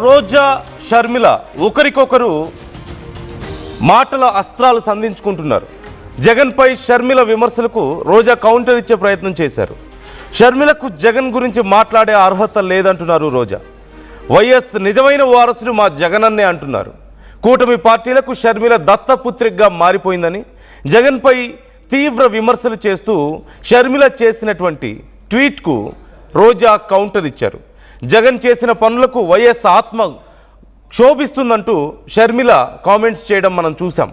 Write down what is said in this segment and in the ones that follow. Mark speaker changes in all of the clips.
Speaker 1: రోజా షర్మిల ఒకరికొకరు మాటల అస్త్రాలు సంధించుకుంటున్నారు. జగన్పై షర్మిల విమర్శలకు రోజా కౌంటర్ ఇచ్చే ప్రయత్నం చేశారు. షర్మిలకు జగన్ గురించి మాట్లాడే అర్హత లేదంటున్నారు రోజా. వైఎస్ నిజమైన వారసుడు మా జగనన్నే అంటున్నారు. కూటమి పార్టీలకు షర్మిల దత్తపుత్రికగా మారిపోయిందని జగన్పై తీవ్ర విమర్శలు చేస్తూ షర్మిల చేసినటువంటి ట్వీట్కు రోజా కౌంటర్ ఇచ్చారు. జగన్ చేసిన పనులకు వైఎస్ ఆత్మ క్షోభిస్తుందంటూ షర్మిల కామెంట్స్ చేయడం మనం చూసాం.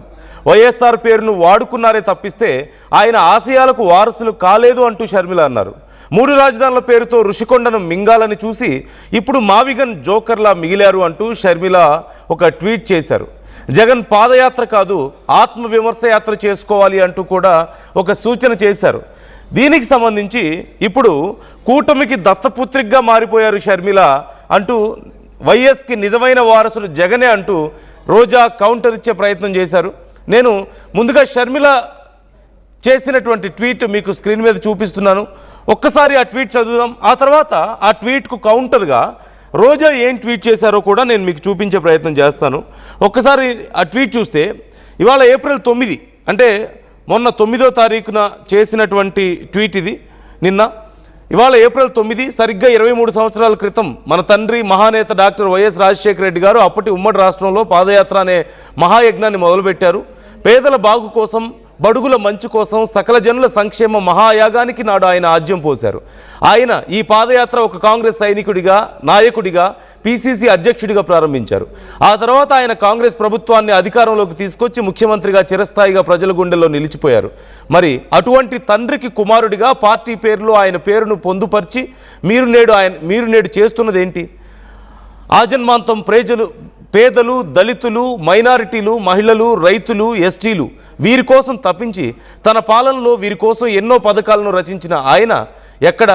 Speaker 1: వైఎస్ఆర్ పేరును వాడుకున్నారే తప్పిస్తే ఆయన ఆశయాలకు వారసులు కాలేదు అంటూ షర్మిల అన్నారు. 3 రాజధానుల పేరుతో ఋషికొండను మింగాలని చూసి ఇప్పుడు మావిగన్ జోకర్లా మిగిలారు అంటూ షర్మిల ఒక ట్వీట్ చేశారు. జగన్ పాదయాత్ర కాదు ఆత్మ విమర్శ యాత్ర చేసుకోవాలి అంటూ కూడా ఒక సూచన చేశారు. దీనికి సంబంధించి ఇప్పుడు కూటమికి దత్తపుత్రికగా మారిపోయారు షర్మిల అంటూ వైఎస్కి నిజమైన వారసుడు జగనే అంటూ రోజా కౌంటర్ ఇచ్చే ప్రయత్నం చేశారు. నేను ముందుగా షర్మిల చేసినటువంటి ట్వీట్ మీకు స్క్రీన్ మీద చూపిస్తున్నాను. ఒక్కసారి ఆ ట్వీట్ చదువుదాం. ఆ తర్వాత ఆ ట్వీట్కు కౌంటర్గా రోజా ఏం ట్వీట్ చేశారో కూడా నేను మీకు చూపించే ప్రయత్నం చేస్తాను. ఒక్కసారి ఆ ట్వీట్ చూస్తే ఇవాళ ఏప్రిల్ 9 అంటే మొన్న 9వ తారీఖున చేసినటువంటి ట్వీట్ ఇది. ఇవాళ ఏప్రిల్ 9 సరిగ్గా 23 సంవత్సరాల క్రితం మన తండ్రి మహానేత డాక్టర్ వైఎస్ రాజశేఖర రెడ్డి గారు అప్పటి ఉమ్మడి రాష్ట్రంలో పాదయాత్ర అనే మహాయజ్ఞాన్ని మొదలుపెట్టారు. పేదల బాగు కోసం, బడుగుల మంచి కోసం, సకల జనుల సంక్షేమ మహాయాగానికి నాడు ఆయన ఆజ్యం పోశారు. ఆయన ఈ పాదయాత్ర ఒక కాంగ్రెస్ సైనికుడిగా, నాయకుడిగా, పిసిసి అధ్యక్షుడిగా ప్రారంభించారు. ఆ తర్వాత ఆయన కాంగ్రెస్ ప్రభుత్వాన్ని అధికారంలోకి తీసుకొచ్చి ముఖ్యమంత్రిగా చిరస్థాయిగా ప్రజల గుండెల్లో నిలిచిపోయారు. మరి అటువంటి తండ్రికి కుమారుడిగా పార్టీ పేరులో ఆయన పేరును పొందుపరిచి మీరు నేడు చేస్తున్నది ఏంటి? ఆజన్మాంతం పేదలు, దళితులు, మైనారిటీలు, మహిళలు, రైతులు, ఎస్టీలు వీరి కోసం తప్పించి తన పాలనలో వీరి కోసం ఎన్నో పథకాలను రచించిన ఆయన ఎక్కడ?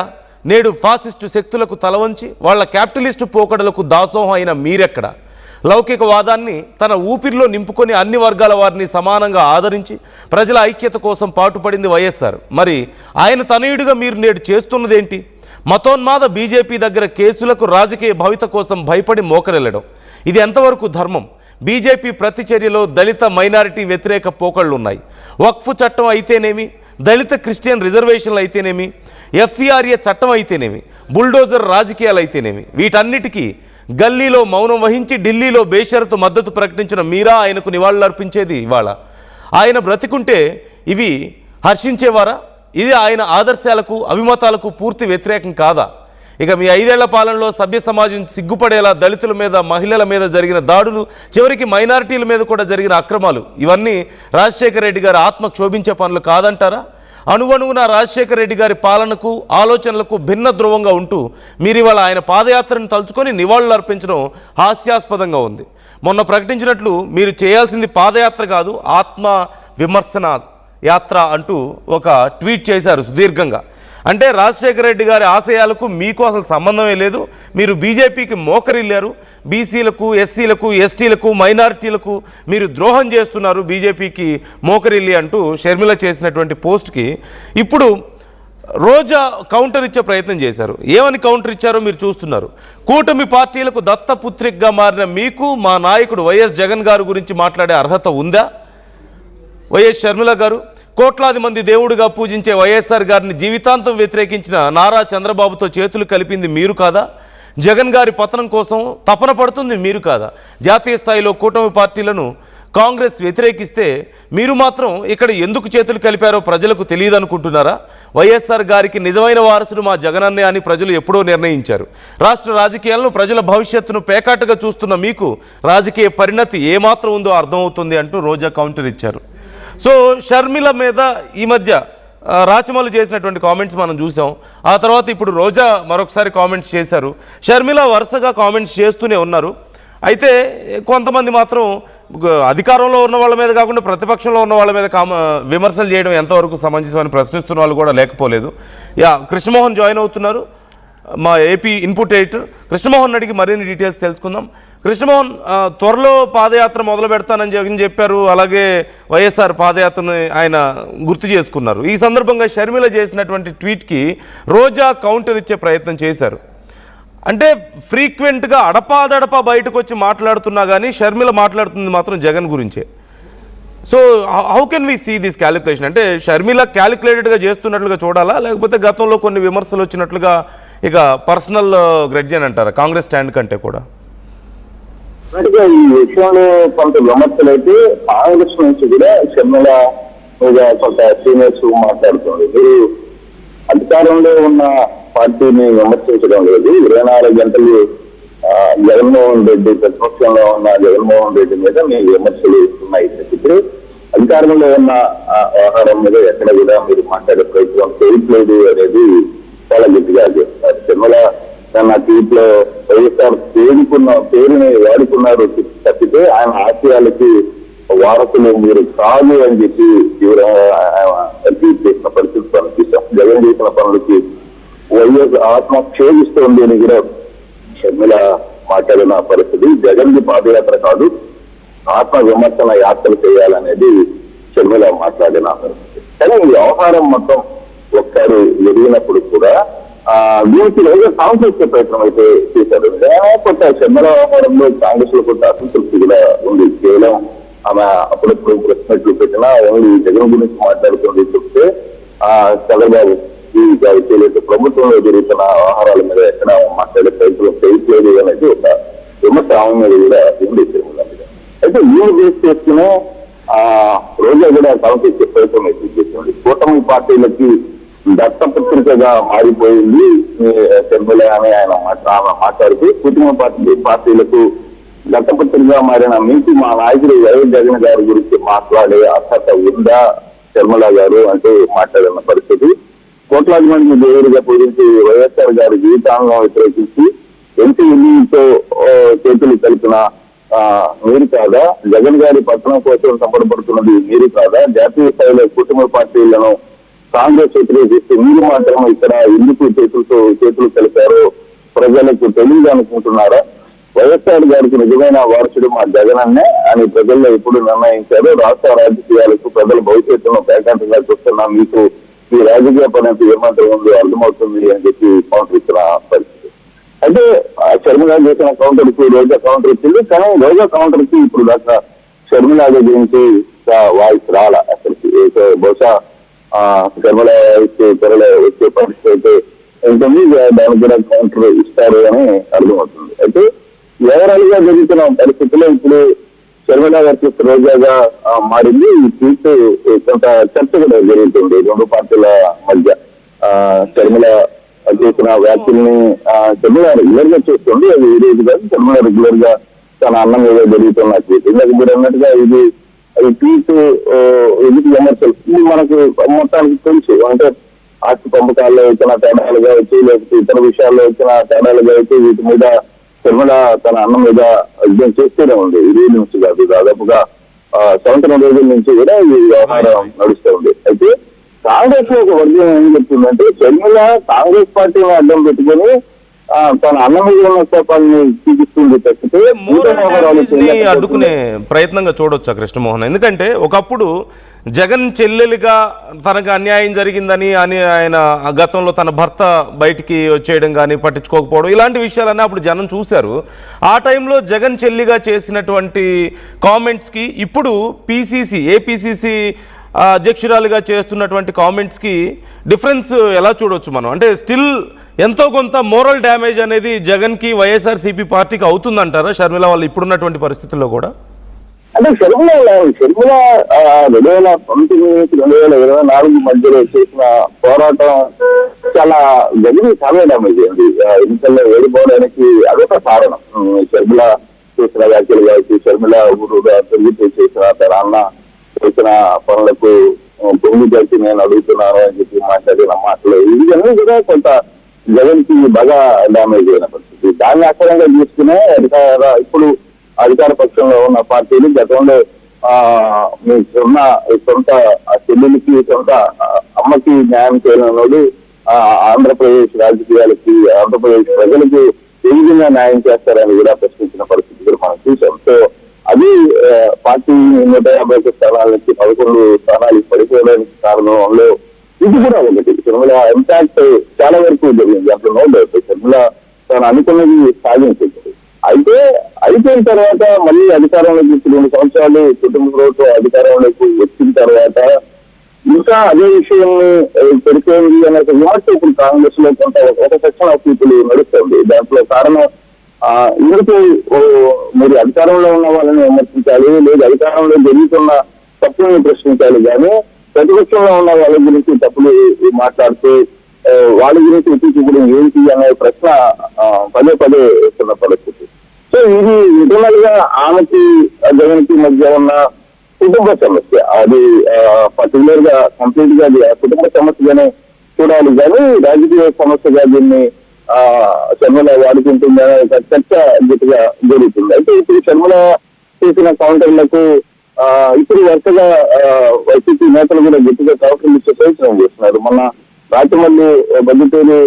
Speaker 1: నేడు ఫాసిస్టు శక్తులకు తలవంచి వాళ్ళ క్యాపిటలిస్టు పోకడలకు దాసోహం అయిన మీరెక్కడ? లౌకికవాదాన్ని తన ఊపిరిలో నింపుకొని అన్ని వర్గాల వారిని సమానంగా ఆదరించి ప్రజల ఐక్యత కోసం పాటుపడింది వైఎస్ఆర్. మరి ఆయన తనయుడిగా మీరు నేడు చేస్తున్నదేంటి? మతోన్మాద బీజేపీ దగ్గర కేసులకు రాజకీయ భవిత కోసం భయపడి మోకరెళ్లడం. ఇది ఎంతవరకు ధర్మం? బీజేపీ ప్రతి చర్యలో దళిత, మైనారిటీ వ్యతిరేక పోకళ్ళు ఉన్నాయి. వక్ఫ్ చట్టం అయితేనేమి, దళిత క్రిస్టియన్ రిజర్వేషన్లు అయితేనేమి, ఎఫ్సిఆర్ఏ చట్టం అయితేనేమి, బుల్డోజర్ రాజకీయాలు అయితేనేమి, వీటన్నిటికీ గల్లీలో మౌనం వహించి ఢిల్లీలో బేషరతు మద్దతు ప్రకటించిన మీరా ఆయనకు నివాళులర్పించేది ఇవాళ. ఆయన బ్రతికుంటే ఇవి హర్షించేవారా? ఇది ఆయన ఆదర్శాలకు, అభిమతాలకు పూర్తి వ్యతిరేకం కాదా? ఇక మీ 5 ఏళ్ల పాలనలో సభ్య సమాజం సిగ్గుపడేలా దళితుల మీద, మహిళల మీద జరిగిన దాడులు, చివరికి మైనారిటీల మీద కూడా జరిగిన అక్రమాలు, ఇవన్నీ రాజశేఖర రెడ్డి గారి ఆత్మ క్షోభించే పనులు కాదంటారా? అణువణువున రాజశేఖర రెడ్డి గారి పాలనకు, ఆలోచనలకు భిన్న ధ్రువంగా ఉంటూ మీరు ఇవాళ ఆయన పాదయాత్రను తలుచుకొని నివాళులు అర్పించడం హాస్యాస్పదంగా ఉంది. మొన్న ప్రకటించినట్లు మీరు చేయాల్సింది పాదయాత్ర కాదు, ఆత్మ విమర్శన యాత్ర అంటూ ఒక ట్వీట్ చేశారు సుదీర్ఘంగా. అంటే రాజశేఖర రెడ్డి గారి ఆశయాలకు మీకు అసలు సంబంధమే లేదు. మీరు బీజేపీకి మోకరిల్లారు. బీసీలకు, ఎస్సీలకు, ఎస్టీలకు, మైనారిటీలకు మీరు ద్రోహం చేస్తున్నారు బీజేపీకి మోకరిల్లి అంటూ షర్మిల చేసినటువంటి పోస్ట్కి ఇప్పుడు రోజా కౌంటర్ ఇచ్చే ప్రయత్నం చేశారు. ఏమని కౌంటర్ ఇచ్చారో మీరు చూస్తున్నారు. కూటమి పార్టీలకు దత్తపుత్రికగా మారిన మీకు మా నాయకుడు వైఎస్ జగన్ గారి గురించి మాట్లాడే అర్హత ఉందా? వైఎస్ షర్మిల గారు, కోట్లాది మంది దేవుడిగా పూజించే వైఎస్ఆర్ గారిని జీవితాంతం వ్యతిరేకించిన నారా చంద్రబాబుతో చేతులు కలిపింది మీరు కాదా? జగన్ గారి పతనం కోసం తపన పడుతుంది మీరు కాదా? జాతీయ స్థాయిలో కూటమి పార్టీలను కాంగ్రెస్ వ్యతిరేకిస్తే మీరు మాత్రం ఇక్కడ ఎందుకు చేతులు కలిపారో ప్రజలకు తెలియదు అనుకుంటున్నారా? వైఎస్ఆర్ గారికి నిజమైన వారసుడు మా జగనన్నే అని ప్రజలు ఎప్పుడో నిర్ణయించారు. రాష్ట్ర రాజకీయాలను, ప్రజల భవిష్యత్తును పేకాటగా చూస్తున్న మీకు రాజకీయ పరిణతి ఏమాత్రం ఉందో అర్థమవుతుంది అంటూ రోజా కౌంటర్ ఇచ్చారు. సో షర్మిల మీద ఈ మధ్య రాచమల్లు చేసినటువంటి కామెంట్స్ మనం చూసాం. ఆ తర్వాత ఇప్పుడు రోజా మరొకసారి కామెంట్స్ చేశారు. షర్మిల వరుసగా కామెంట్స్ చేస్తూనే ఉన్నారు. అయితే కొంతమంది మాత్రం అధికారంలో ఉన్న వాళ్ళ మీద కాకుండా ప్రతిపక్షంలో ఉన్న వాళ్ళ మీద విమర్శలు చేయడం ఎంతవరకు సమంజసం అని ప్రశ్నిస్తున్న వాళ్ళు కూడా లేకపోలేదు. కృష్ణమోహన్ జాయిన్ అవుతున్నారు, మా ఏపీ ఇన్పుట్ ఎడిటర్. కృష్ణమోహన్ అడిగి మరిన్ని డీటెయిల్స్ తెలుసుకుందాం. కృష్ణమోహన్, త్వరలో పాదయాత్ర మొదలు పెడతానని జగన్ చెప్పారు. అలాగే వైఎస్ఆర్ పాదయాత్రను ఆయన గుర్తు చేసుకున్నారు. ఈ సందర్భంగా షర్మిల చేసినటువంటి ట్వీట్కి రోజా కౌంటర్ ఇచ్చే ప్రయత్నం చేశారు. అంటే ఫ్రీక్వెంట్గా అడపాదడపా బయటకు వచ్చి మాట్లాడుతున్నా కానీ షర్మిల మాట్లాడుతుంది మాత్రం జగన్ గురించే. So how can we see this calculation? అంటే షర్మిల క్యాలిక్యులేటెడ్గా చేస్తున్నట్లుగా చూడాలా, లేకపోతే గతంలో కొన్ని విమర్శలు వచ్చినట్లుగా ఇక పర్సనల్ గ్రెడ్జ్ అని అంటారా కాంగ్రెస్ స్టాండ్ కంటే కూడా?
Speaker 2: ఈ విషయంలో కొంత విమర్శలు అయితే కాంగ్రెస్ నుంచి కూడా షర్మిల మీద కొంత సీనియర్స్ మాట్లాడుతుంది. మీరు అధికారంలో ఉన్న పార్టీని విమర్శించడం లేదు. 24 గంటలు జగన్మోహన్ రెడ్డి ప్రతిపక్షంలో ఉన్న జగన్మోహన్ రెడ్డి మీద మీ విమర్శలు ఉన్నాయి తప్పితే అధికారంలో ఉన్న వ్యవహారం మీద ఎక్కడ కూడా మీరు మాట్లాడే ప్రయత్నం చేయట్లేదు అనేది చాలా గట్టిగా చేస్తున్నారు. షర్మిల తన ట్వీట్ లో వైఎస్ఆర్ పేరుని వాడుకున్నారు తప్పితే ఆయన ఆశయాలకి వారసులు మీరు కాదు అని చెప్పి ట్వీట్ చేసిన పరిస్థితి కనిపిస్తాం. జగన్ చేసిన పనులకి వైఎస్ ఆత్మ క్షేమిస్తోంది అని కూడా షర్మిల మాట్లాడిన పరిస్థితి. జగన్ ది పాదయాత్ర కాదు, ఆత్మ విమర్శన యాత్ర చేయాలనేది షర్మిల మాట్లాడిన పరిస్థితి. కానీ ఈ వ్యవహారం మొత్తం ఒకసారి జరిగినప్పుడు కూడా దీనికి రోజు సాంస్కృతిక ప్రయత్నం అయితే చేశారు. కొంత షర్మిల వ్యవహారంలో కాంగ్రెస్ లో కొంత అసంతృప్తి కూడా ఉంది. కేవలం ఆమె అప్పుడప్పుడు ప్రశ్నట్లు పెట్టినా ఓన్లీ జగన్ గురించి మాట్లాడుతుంది చెప్తే చంద్రబాబు చేయలేదు, ప్రభుత్వంలో జరుగుతున్న వ్యవహారాల మీద ఎక్కడ మాట్లాడే ప్రయత్నం చేయట్లేదు అనేది ఒక విమర్శ ఆమె మీద కూడా ఉంది. అయితే వీళ్ళు బేస్ చేసుకునే రోజా కూడా సాంస్కృతిక ప్రయత్నం అయితే చేసింది. కూటమి పార్టీలకి దత్తపత్రికగా మారిపోయింది షర్మిల అని ఆయన మాట్లాడుతూ కుటుంబ పార్టీలకు దత్తపత్రికగా మారిన మీకు మా నాయకుడు వైఎస్ జగన్ గారి గురించి మాట్లాడే అర్హత ఉందా షర్మిల గారు అంటూ మాట్లాడిన పరిస్థితి. కోట్లాది మంది దేవుడిగా పూజించి వైఎస్ఆర్ గారి జీవితాలను వ్యతిరేకించి ఎన్టీతో చేతులు కలిపిన మీరు కాదా, జగన్ గారి పట్టణం కోసం సంపడపడుతున్నది మీరు కాదా, జాతీయ స్థాయిలో కుటుంబ పార్టీలను కాంగ్రెస్ వ్యతిరేకిస్తూ మీరు మాత్రం ఇక్కడ ఎందుకు చేతులు కలిపారో ప్రజలకు తెలియదు అనుకుంటున్నారా? వైఎస్ఆర్ గారికి నిజమైన వారసుడు మా జగన్ అన్నే అని ప్రజల్లో ఎప్పుడు నిర్ణయించారు. రాష్ట్ర రాజకీయాలకు ప్రజల భవిష్యత్తును పేకాటంగా చూస్తున్నా మీకు ఈ రాజకీయ పని ఏమాత్రం ఉందో అర్థమవుతుంది అని చెప్పి కౌంటర్ ఇచ్చిన పరిస్థితి. అయితే షర్మిల చేసిన కౌంటర్ కి రోజా కౌంటర్ ఇచ్చింది. కానీ రోజా కౌంటర్ కి ఇప్పుడు దాకా షర్మిల గురించి వాయిస్ రాలా అసలుకి. బహుశా షర్మిల త్వరలో వచ్చే పరిస్థితి అయితే ఉంటుంది, దానికి కూడా కౌంటర్ ఇస్తారు అని అర్థమవుతుంది. అయితే ఓవరాల్ గా జరుగుతున్న పరిస్థితుల్లో ఇప్పుడు షర్మిల వర్సెస్ రోజాగా మారింది. ఈ ట్వీట్ కొంత చర్చ కూడా జరుగుతుంది రెండు పార్టీల మధ్య. షర్మిల చేసిన వ్యాఖ్యల్ని షర్మిల రెగ్యులర్ గా చేస్తుంది. అది ఈ రోజు కాదు, షర్మిల రెగ్యులర్ గా తన అన్నం మీద జరుగుతున్న ట్వీట్. ఇందాక మీరు అన్నట్టుగా ఇది ట్వీట్ ఎందుకు విమర్శలు ఇది మనకు మొత్తానికి తెలుసు. అంటే ఆస్తి పంపకాల్లో వచ్చిన తేడాలు కావచ్చు, లేకపోతే ఇతర విషయాల్లో వచ్చిన తేడాలు కావచ్చు, వీటి మీద షర్మిల తన అన్నం మీద యుద్ధం చేస్తూనే ఉంది. ఈ రోజు నుంచి కాదు, దాదాపుగా సంవత్సరం రోజుల నుంచి కూడా ఈ వ్యవహారం నడుస్తూ ఉంది. అయితే కాంగ్రెస్ లో ఒక వర్గం ఏం చెప్తుందంటే షర్మిల కాంగ్రెస్ పార్టీని అడ్డం పెట్టుకుని తన అన్నం మీద ఉన్న కోపాన్ని చూపిస్తుంది తప్పితే
Speaker 1: అడ్డుకునే ప్రయత్నంగా చూడొచ్చా కృష్ణమోహన్? ఎందుకంటే ఒకప్పుడు జగన్ చెల్లెలిగా తనకు అన్యాయం జరిగిందని ఆయన గతంలో తన భర్త బయటికి వచ్చేయడం కానీ పట్టించుకోకపోవడం ఇలాంటి విషయాలన్నీ అప్పుడు జనం చూశారు. ఆ టైంలో జగన్ చెల్లిగా చేసినటువంటి కామెంట్స్కి ఇప్పుడు ఏపీసీసీ అధ్యక్షురాలుగా చేస్తున్నటువంటి కామెంట్స్కి డిఫరెన్స్ ఎలా చూడవచ్చు మనం? అంటే స్టిల్ ఎంతో కొంత మోరల్ డ్యామేజ్ అనేది జగన్కి వైఎస్ఆర్సీపీ పార్టీకి అవుతుందంటారా షర్మిల వాళ్ళు ఇప్పుడున్నటువంటి పరిస్థితుల్లో కూడా?
Speaker 2: అంటే షర్మిల 2019-2024 మధ్యలో చేసిన పోరాటం చాలా గదిని చాలా డ్యామేజ్ అయింది. ఎన్నికల్లో ఓడిపోవడానికి అదొక కారణం. షర్మిల చేసిన వ్యాఖ్యలు కావచ్చు, షర్మిల తిరిగి చేసిన తన అన్న చేసిన పనులకు పొంగి కలిసి నేను అడుగుతున్నాను అని చెప్పి మాట్లాడిన మాటలు ఇవన్నీ కూడా కొంత జగన్ కి బాగా డ్యామేజ్ అయిన పరిస్థితి. దాన్ని అక్కడంగా తీసుకునే ఇప్పుడు అధికార పక్షంలో ఉన్న పార్టీలు గతంలో మీ సొంత చెల్లెలకి సొంత అమ్మకి న్యాయం చేయనోడు ఆంధ్రప్రదేశ్ రాజకీయాలకి ఆంధ్రప్రదేశ్ ప్రజలకు ఏ విధంగా న్యాయం చేస్తారని కూడా ప్రశ్నించిన పరిస్థితి కూడా మనం చూసాం. సో అది పార్టీ 150 స్థానాల నుంచి 11 స్థానాలకు పడిపోవడానికి కారణంలో ఇది కూడా ఒకటి. షర్మిల ఇంపాక్ట్ చాలా వరకు జరిగింది. అప్పుడు నో డౌట్ షర్మిల తను అనుకున్నది సాధించింది. అయితే అయిపోయిన తర్వాత మళ్ళీ అధికారంలోకి 2 సంవత్సరాలు కుటుంబంతో అధికారంలోకి వచ్చిన తర్వాత ఇంకా అదే విషయాన్ని పెరిపోయింది అనే విమర్శ ఇప్పుడు కాంగ్రెస్ లో కొంత ఒక సెక్షన్ ఆఫ్ పీపుల్ నడుస్తుంది. దాంట్లో కారణం ఇందుకు మీరు అధికారంలో ఉన్న వాళ్ళని విమర్శించాలి, లేదు అధికారంలో జరుగుతున్న తప్పులను ప్రశ్నించాలి, కానీ ప్రతిపక్షంలో ఉన్న వాళ్ళ గురించి తప్పులు మాట్లాడుతూ వాళ్ళ గురించి ఎత్తి చూపడం ఏంటి అనే ప్రశ్న పదే పదే వస్తున్న పరిస్థితి. సో ఇది ఇంటర్నల్ గా ఆమెకి జగన్కి మధ్య ఉన్న కుటుంబ సమస్య. అది పర్టికులర్ గా కంప్లీట్ గా అది కుటుంబ సమస్యగానే చూడాలి, కానీ రాజకీయ సమస్యగా దీన్ని షర్మిల వాడుకుంటుందనే చర్చ గట్టిగా జరుగుతుంది. అయితే ఇప్పుడు షర్మిల చేసిన కౌంటర్లకు ఇప్పుడు వరుసగా వైసీపీ నేతలు కూడా గట్టిగా కౌంటర్లు ఇచ్చే ప్రయత్నం చేస్తున్నారు. మొన్న రాజమల్లి బద్దుటూరు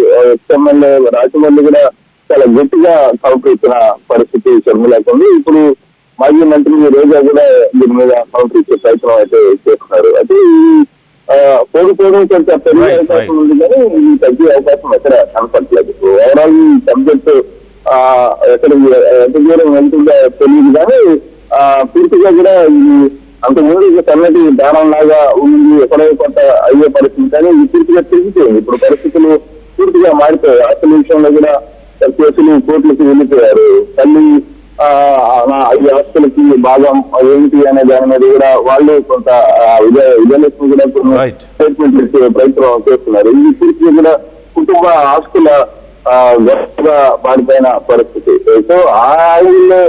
Speaker 2: ఎమ్మెల్యే రాజమల్లి కూడా చాలా గట్టిగా కౌంటర్ ఇచ్చిన పరిస్థితి షర్మిలకు ఉంది. ఇప్పుడు మాజీ మంత్రి రోజా కూడా దీని మీద కౌంటర్ ఇచ్చే ప్రయత్నం అయితే చేస్తున్నారు. అయితే పోడు కొంచెం పెరిగే అవకాశం ఉంది, కానీ ఇది తగ్గే అవకాశం ఎక్కడ కనపడలేదు. ఓవరాల్ ఈ సబ్జెక్ట్ ఎంత దూరం వెళ్తుందో తెలియదు, కానీ పూర్తిగా కూడా ఇది అంతకుముందు కన్నటి దానం లాగా ఉంది, ఎక్కడో కొంత అయ్యే పరిస్థితి, కానీ ఇది పూర్తిగా తిరిగిపోయింది. ఇప్పుడు పరిస్థితులు పూర్తిగా మారిపోయాయి. అసలు విషయంలో కూడా కేసులు కోర్టులకు వెళ్ళిపోయారు. తల్లి ఈ ఆస్తులకి భాగం ఏంటి అనే దాని మీద కూడా వాళ్ళు కొంత విజయలక్ష్మి కూడా స్టేట్మెంట్ ఇచ్చే ప్రయత్నం చేస్తున్నారు. ఇది పూర్తిగా కూడా కుటుంబ ఆస్తుల గొప్పగా మారిపోయిన పరిస్థితి. సో ఆ యాంగిల్లో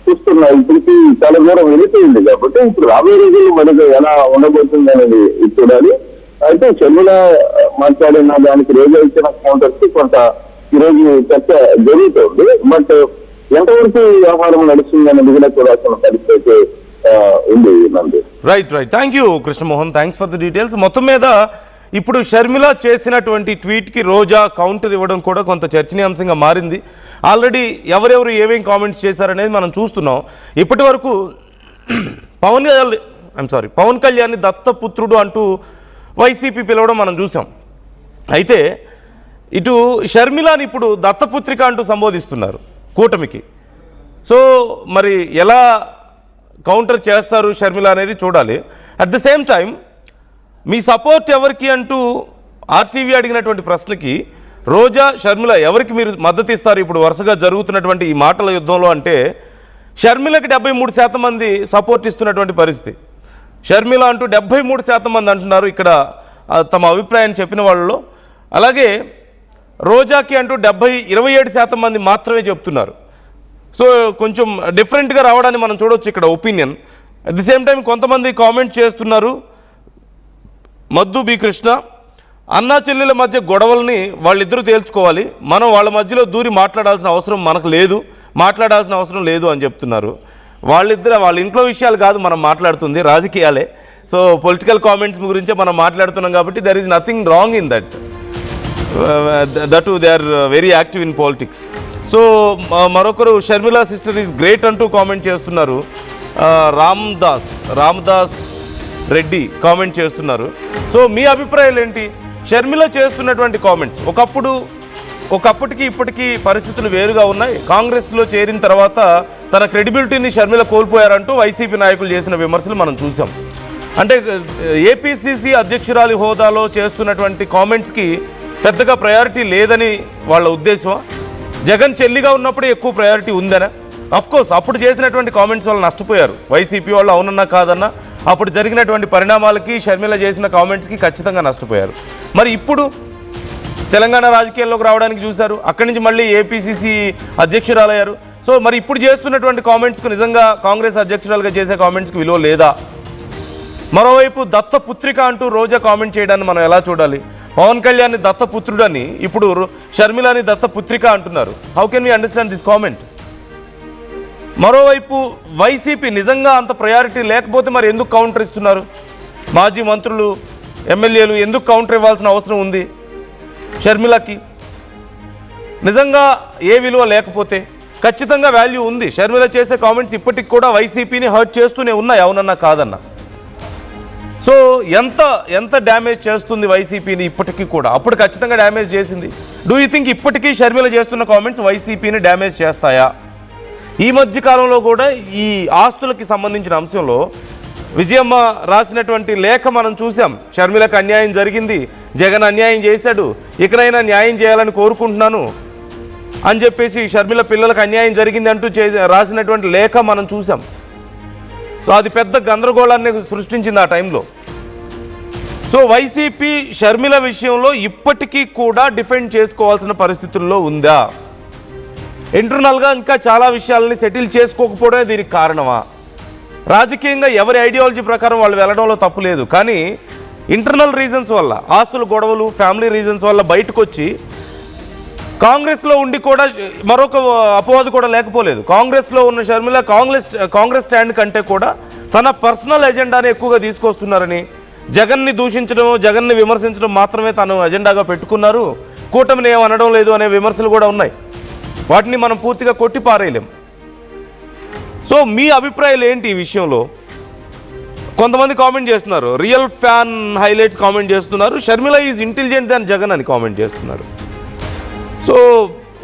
Speaker 2: చూస్తున్నా ఇప్పటికి చాలా దూరం వెళ్ళిపోయింది. కాబట్టి ఇప్పుడు రాబోయే రోజులు మనకు ఎలా ఉండబోతుంది అనేది చూడాలి. అయితే షర్మిల మాట్లాడిన దానికి రోజు ఇచ్చిన కౌంటర్స్ కొంత ఈరోజు చర్చ జరుగుతుంది. బట్ ఎంతవరకు వ్యవహారం నడుస్తుంది అనేది కూడా చూడాల్సిన పరిస్థితి ఉంది.
Speaker 1: Right. Thank you Krishnamohan, thanks for the details. మొత్తం మీద ఇప్పుడు షర్మిల చేసినటువంటి ట్వీట్కి రోజా కౌంటర్ ఇవ్వడం కూడా కొంత చర్చనీయాంశంగా మారింది. ఆల్రెడీ ఎవరెవరు ఏమేం కామెంట్స్ చేశారనేది మనం చూస్తున్నాం. ఇప్పటి వరకు పవన్ కళ్యాణ్ దత్తపుత్రుడు అంటూ వైసీపీ పిలవడం మనం చూసాం. అయితే ఇటు షర్మిలాని ఇప్పుడు దత్తపుత్రిక అంటూ సంబోధిస్తున్నారు కూటమికి. సో మరి ఎలా కౌంటర్ చేస్తారు షర్మిల అనేది చూడాలి. At the same time me support ఎవరికి అంటూ ఆర్టీవీ అడిగినటువంటి ప్రశ్నకి రోజా షర్మిల ఎవరికి మీరు మద్దతు ఇస్తారు ఇప్పుడు వరుసగా జరుగుతున్నటువంటి ఈ మాటల యుద్ధంలో అంటే షర్మిలకి 73% మంది సపోర్ట్ ఇస్తున్నటువంటి పరిస్థితి. షర్మిల అంటూ 73% మంది అంటున్నారు ఇక్కడ తమ అభిప్రాయాన్ని చెప్పిన వాళ్ళలో. అలాగే రోజాకి అంటూ 27% మంది మాత్రమే చెప్తున్నారు. సో కొంచెం డిఫరెంట్గా రావడాన్ని మనం చూడవచ్చు ఇక్కడ opinion. At the same time కొంతమంది కామెంట్ చేస్తున్నారు. మద్దు బి కృష్ణ, అన్నా చెల్లెల మధ్య గొడవల్ని వాళ్ళిద్దరూ తేల్చుకోవాలి, మనం వాళ్ళ మధ్యలో దూరి మాట్లాడాల్సిన అవసరం మనకు లేదు, మాట్లాడాల్సిన అవసరం లేదు అని చెప్తున్నారు. వాళ్ళ ఇంట్లో విషయాలు కాదు మనం మాట్లాడుతుంది, రాజకీయాలే. సో పొలిటికల్ కామెంట్స్ గురించే మనం మాట్లాడుతున్నాం కాబట్టి there is nothing wrong in that they are very active in politics. So మరొకరు షర్మిలా సిస్టర్ ఈజ్ గ్రేట్ అంటూ కామెంట్ చేస్తున్నారు. రామ్దాస్ రెడ్డి కామెంట్ చేస్తున్నారు. సో మీ అభిప్రాయాలు ఏంటి? షర్మిల చేస్తున్నటువంటి కామెంట్స్ ఒకప్పటికి ఇప్పటికీ పరిస్థితులు వేరుగా ఉన్నాయి. కాంగ్రెస్లో చేరిన తర్వాత తన క్రెడిబిలిటీని షర్మిల కోల్పోయారంటూ వైసీపీ నాయకులు చేసిన విమర్శలు మనం చూసాం. అంటే ఏపీసీసీ అధ్యక్షురాలి హోదాలో చేస్తున్నటువంటి కామెంట్స్కి పెద్దగా ప్రయారిటీ లేదని వాళ్ళ ఉద్దేశం. జగన్ చెల్లిగా ఉన్నప్పుడే ఎక్కువ ప్రయారిటీ ఉందనా? అఫ్కోర్స్ అప్పుడు చేసినటువంటి కామెంట్స్ వాళ్ళు నష్టపోయారు వైసీపీ వాళ్ళు, అవునన్నా కాదన్నా. అప్పుడు జరిగినటువంటి పరిణామాలకి షర్మిల చేసిన కామెంట్స్కి ఖచ్చితంగా నష్టపోయారు. మరి ఇప్పుడు తెలంగాణ రాజకీయాల్లోకి రావడానికి చూశారు, అక్కడి నుంచి మళ్ళీ ఏపీసీసీ అధ్యక్షురాలయ్యారు. సో మరి ఇప్పుడు చేస్తున్నటువంటి కామెంట్స్కు నిజంగా కాంగ్రెస్ అధ్యక్షురాలుగా చేసే కామెంట్స్కి విలువ లేదా? మరోవైపు దత్తపుత్రిక అంటూ రోజా కామెంట్ చేయడాన్ని మనం ఎలా చూడాలి? పవన్ కళ్యాణ్ దత్తపుత్రుడని ఇప్పుడు షర్మిలాని దత్తపుత్రిక అంటున్నారు. How can we understand this comment? మరోవైపు వైసీపీ నిజంగా అంత ప్రయారిటీ లేకపోతే మరి ఎందుకు కౌంటర్ ఇస్తున్నారు? మాజీ మంత్రులు, ఎమ్మెల్యేలు ఎందుకు కౌంటర్ ఇవ్వాల్సిన అవసరం ఉంది షర్మిలకి? నిజంగా ఏ విలువ లేకపోతే ఖచ్చితంగా వాల్యూ ఉంది. షర్మిల చేసే కామెంట్స్ ఇప్పటికి కూడా వైసీపీని హర్ట్ చేస్తూనే ఉన్నాయి, అవునన్నా కాదన్నా. సో ఎంత డ్యామేజ్ చేస్తుంది వైసీపీని ఇప్పటికీ కూడా? అప్పుడు ఖచ్చితంగా డ్యామేజ్ చేసింది. డూ యూ థింక్ ఇప్పటికీ షర్మిల చేస్తున్న కామెంట్స్ వైసీపీని డ్యామేజ్ చేస్తాయా? ఈ మధ్య కాలంలో కూడా ఈ ఆస్తులకి సంబంధించిన అంశంలో విజయమ్మ రాసినటువంటి లేఖ మనం చూసాం. షర్మిలకు అన్యాయం జరిగింది, జగన్ అన్యాయం చేశాడు, ఇకనైనా న్యాయం చేయాలని కోరుకుంటున్నాను అని చెప్పేసి షర్మిల పిల్లలకు అన్యాయం జరిగింది అంటూ రాసినటువంటి లేఖ మనం చూసాం. సో అది పెద్ద గందరగోళాన్ని సృష్టించింది ఆ టైంలో. సో వైసీపీ షర్మిల విషయంలో ఇప్పటికీ కూడా డిఫెండ్ చేసుకోవాల్సిన పరిస్థితుల్లో ఉందా? ఇంటర్నల్గా ఇంకా చాలా విషయాలని సెటిల్ చేసుకోకపోవడమే దీనికి కారణమా? రాజకీయంగా ఎవరి ఐడియాలజీ ప్రకారం వాళ్ళు వెళ్ళడంలో తప్పు లేదు, కానీ ఇంటర్నల్ రీజన్స్ వల్ల, ఆస్తుల గొడవలు, ఫ్యామిలీ రీజన్స్ వల్ల బయటకు వచ్చి కాంగ్రెస్లో ఉండి కూడా మరొక అపవాదు కూడా లేకపోలేదు. కాంగ్రెస్లో ఉన్న షర్మిల కాంగ్రెస్ స్టాండ్ కంటే కూడా తన పర్సనల్ ఎజెండాని ఎక్కువగా తీసుకొస్తున్నారని, జగన్ని దూషించడం, జగన్ని విమర్శించడం మాత్రమే తను ఎజెండాగా పెట్టుకున్నారు, కూటమిని ఏం అనడం లేదు అనే విమర్శలు కూడా ఉన్నాయి. వాటిని మనం పూర్తిగా కొట్టి పారేయలేం. సో మీ అభిప్రాయాలు ఏంటి ఈ విషయంలో? కొంతమంది కామెంట్ చేస్తున్నారు, రియల్ ఫ్యాన్ హైలైట్స్ కామెంట్ చేస్తున్నారు, షర్మిల ఈజ్ ఇంటెలిజెంట్ దాన్ జగన్ అని కామెంట్ చేస్తున్నారు. సో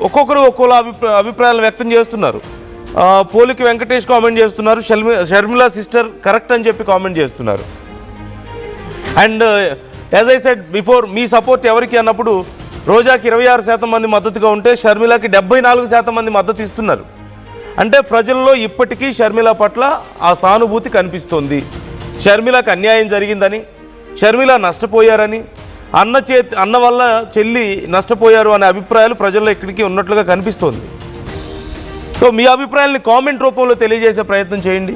Speaker 1: ఒక్కొక్కరు ఒక్కోలా అభిప్రాయాలు వ్యక్తం చేస్తున్నారు. పోలికి వెంకటేష్ కామెంట్ చేస్తున్నారు, షర్మిల సిస్టర్ కరెక్ట్ అని చెప్పి కామెంట్ చేస్తున్నారు. And as I said before, me support ఎవరికి అన్నప్పుడు రోజాకి 26% మంది మద్దతుగా ఉంటే షర్మిలకి 74% మంది మద్దతు ఇస్తున్నారు. అంటే ప్రజల్లో ఇప్పటికీ షర్మిల పట్ల ఆ సానుభూతి కనిపిస్తోంది. షర్మిలకు అన్యాయం జరిగిందని, షర్మిల నష్టపోయారని, అన్న వల్ల చెల్లి నష్టపోయారు అనే అభిప్రాయాలు ప్రజల్లో ఇక్కడికి ఉన్నట్లుగా కనిపిస్తోంది. సో మీ అభిప్రాయాల్ని కామెంట్ రూపంలో తెలియజేసే ప్రయత్నం చేయండి,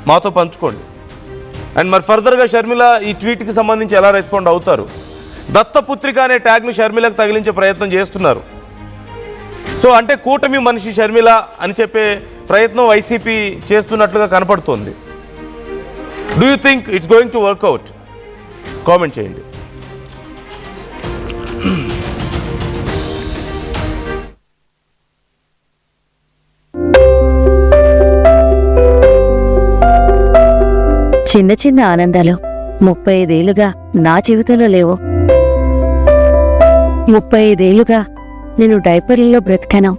Speaker 1: మాతో పంచుకోండి. అండ్ మరి ఫర్దర్గా షర్మిల ఈ ట్వీట్కి సంబంధించి ఎలా రెస్పాండ్ అవుతారు? దత్తపుత్రిక అనే ట్యాగ్ను షర్మిలకు తగిలించే ప్రయత్నం చేస్తున్నారు. సో అంటే కూటమి మనిషి షర్మిల అని చెప్పే ప్రయత్నం వైసీపీ చేస్తున్నట్లుగా కనపడుతోంది. Do you think it's going to work out? Comment చేయండి.
Speaker 3: చిన్న చిన్న ఆనందాలు 35 ఏళ్లుగా నా జీవితంలో లేవు. 35 ఏళ్లుగా నేను డైపర్లలో బ్రతికాను.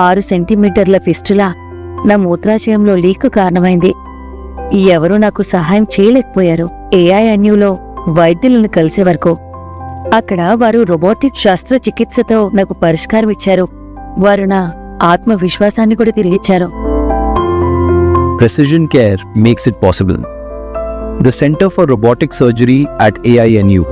Speaker 3: 6 సెంటీమీటర్ల ఫిస్టులా నా మూత్రాశయంలో లీక్ కారణమైంది. ఎవరూ నాకు సహాయం చేయలేకపోయారు. ఏఐఎన్యూలో వైద్యులను కలిసే వరకు. అక్కడ వారు రోబోటిక్ శస్త్రచికిత్సతో నాకు పరిష్కారం ఇచ్చారు. వారు నా ఆత్మవిశ్వాసాన్ని కూడా తిరిగిచ్చారు.
Speaker 4: Precision Care makes it possible. The Center for Robotic Surgery at AINU